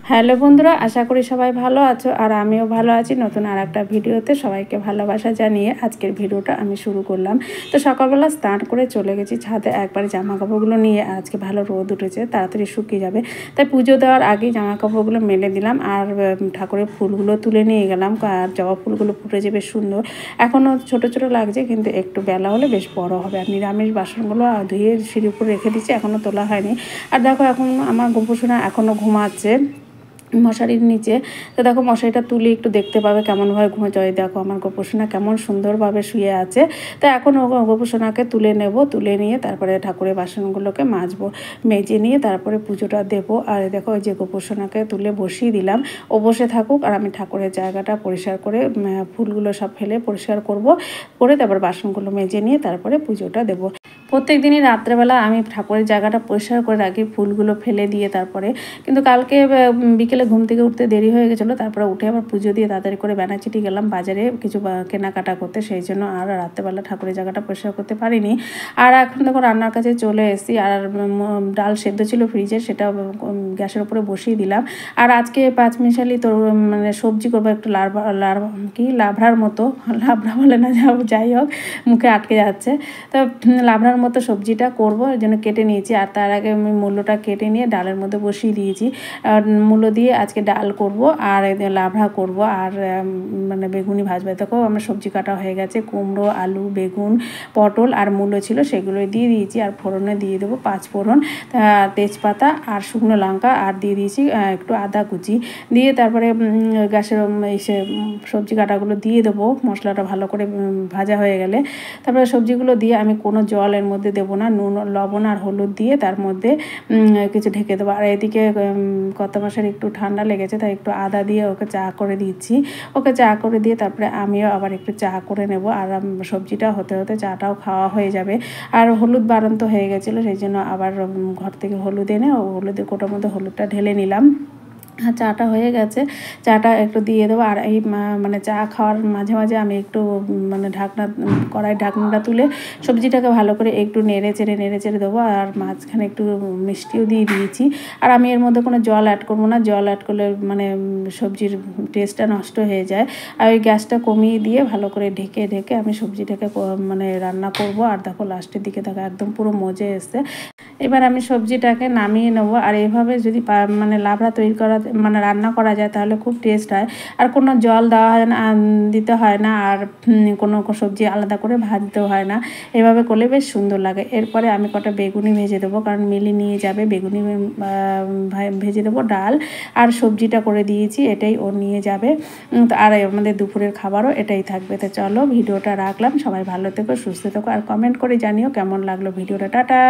Hello বন্ধুরা, আশা করি সবাই ভালো আছো আর আমিও ভালো আছি। নতুন আর একটা ভিডিওতে সবাইকে ভালোবাসা জানিয়ে আজকের ভিডিওটা আমি শুরু করলাম। তো সকালবেলা স্নান করে চলে গেছি ছাদে, একবার জামা কাপড়গুলো নিয়ে। আজকে ভালো রোদ উঠেছে, তাড়াতাড়ি শুকিয়ে যাবে, তাই পুজো দেওয়ার আগেই জামা কাপড়গুলো মেলে দিলাম আর ঠাকুরের ফুলগুলো তুলে নিয়ে গেলাম। আর জবা ফুলগুলো ফুটেছে বেশ সুন্দর, এখনও ছোট ছোট লাগছে কিন্তু একটু বেলা হলে বেশ বড় হবে। আর নিরামিষ বাসনগুলো ধুয়ে সিঁড়ির উপরে রেখে দিচ্ছি, এখনও তোলা হয়নি। আর দেখো এখন আমার গোপুসোনা এখনও ঘুমাচ্ছে মশারির নিচে। তো দেখো মশারিটা তুলে একটু দেখতে পাবে কেমনভাবে ঘুমোচ্ছে। দেখো আমার গোপুসোনা কেমন সুন্দরভাবে শুয়ে আছে। তো এখন গোপুসোনাকে তুলে নেব, তুলে নিয়ে তারপরে ঠাকুরের বাসনগুলোকে মাজবো, মেজে নিয়ে তারপরে পুজোটা দেবো। আর দেখো ওই যে গোপুসোনাকে তুলে বসিয়ে দিলাম, ও বসে থাকুক আর আমি ঠাকুরের জায়গাটা পরিষ্কার করে ফুলগুলো সব ফেলে পরিষ্কার করব, করে তারপর বাসনগুলো মেজে নিয়ে তারপরে পুজোটা দেবো। প্রত্যেক দিনই রাত্রেবেলা আমি ঠাকুরের জায়গাটা পরিষ্কার করে রাখি, ফুলগুলো ফেলে দিয়ে তারপরে। কিন্তু কালকে বিকেলে ঘুম থেকে উঠতে দেরি হয়ে গেছিলো, তারপরে উঠে আবার পুজো দিয়ে তাড়াতাড়ি করে ব্যানাচিটি গেলাম বাজারে কিছু কেনাকাটা করতে, সেই জন্য আর রাত্রেবেলা ঠাকুরের জায়গাটা পরিষ্কার করতে পারিনি। আর এখন দেখো রান্নার কাছে চলে এসেছি। আর ডাল সেদ্ধ ছিল ফ্রিজে, সেটা গ্যাসের উপরে বসিয়ে দিলাম। আর আজকে পাঁচমিশালি তো মানে সবজি করবো, একটু লাবড়ার মতো, লাবড়া বলে না, যাই হোক মুখে আটকে যাচ্ছে। তো লাবড়ার মতো সবজিটা করব, এর জন্য কেটে নিয়েছি। আর তার আগে আমি মূলোটা কেটে নিয়ে ডালের মধ্যে বসিয়ে দিয়েছি। মূলো দিয়ে আজকে ডাল করব আর লাবড়া করব আর মানে বেগুনি ভাজবে। দেখো আমার সবজি কাটা হয়ে গেছে, কুমড়ো, আলু, বেগুন, পটল আর মূলো ছিল, সেগুলোই দিয়ে দিয়েছি। আর ফোড়নে দিয়ে দেবো 5 ফোড়ন, তেজপাতা আর শুকনো লঙ্কা, আর দিয়ে দিয়েছি একটু আদা কুচি দিয়ে। তারপরে গ্যাসের এসে সবজি কাটাগুলো দিয়ে দেবো, মশলাটা ভালো করে ভাজা হয়ে গেলে। তারপরে সবজিগুলো দিয়ে আমি কোনো জল এর মধ্যে দেবো না, নুন, লবণ আর হলুদ দিয়ে তার মধ্যে কিছু ঢেকে দেবো। আর এদিকে কত মাসের একটু ঠান্ডা লেগেছে, তাই একটু আদা দিয়ে ওকে চা করে দিচ্ছি। ওকে চা করে দিয়ে তারপরে আমিও আবার একটু চা করে নেব। আর সবজিটা হতে হতে চাটাও খাওয়া হয়ে যাবে। আর হলুদ বাড়ন্ত হয়ে গেছিলো, সেই জন্য আবার ঘর থেকে হলুদ এনে হলুদের কোটার মধ্যে হলুদটা ঢেলে নিলাম। আর চাটা হয়ে গেছে, চাটা একটু দিয়ে দেবো। আর এই মানে চা খাওয়ার মাঝে মাঝে আমি একটু মানে কড়াই ঢাকনাটা তুলে সবজিটাকে ভালো করে একটু নেড়ে চেড়ে দেবো। আর মাঝখানে একটু মিষ্টিও দিয়ে দিয়েছি। আর আমি এর মধ্যে কোনো জল অ্যাড করবো না, জল অ্যাড করলে মানে সবজির টেস্টটা নষ্ট হয়ে যায়। আর ওই গ্যাসটা কমিয়ে দিয়ে ভালো করে ঢেকে আমি সবজিটাকে মানে রান্না করব। আর দেখো লাস্টের দিকে দেখো একদম পুরো মজে এসছে। এবার আমি সবজিটাকে নামিয়ে নেবো। আর এইভাবে যদি মানে লাবড়া তৈরি করা মানে রান্না করা যায় তাহলে খুব টেস্ট হয়। আর কোনো জল দেওয়া হয় না, দিতে হয় না, আর কোনো সবজি আলাদা করে ভাজতেও হয় না। এভাবে করলে বেশ সুন্দর লাগে। এরপরে আমি কটা বেগুনি ভেজে দেবো, কারণ মিলি নিয়ে যাবে। বেগুনি ভেজে দেবো, ডাল আর সবজিটা করে দিয়েছি, এটাই ও নিয়ে যাবে। আর আমাদের দুপুরের খাবারও এটাই থাকবে। তো চলো ভিডিওটা রাখলাম, সবাই ভালো থেকো, সুস্থ থেকো, আর কমেন্ট করে জানিও কেমন লাগলো ভিডিওটা। টাটা।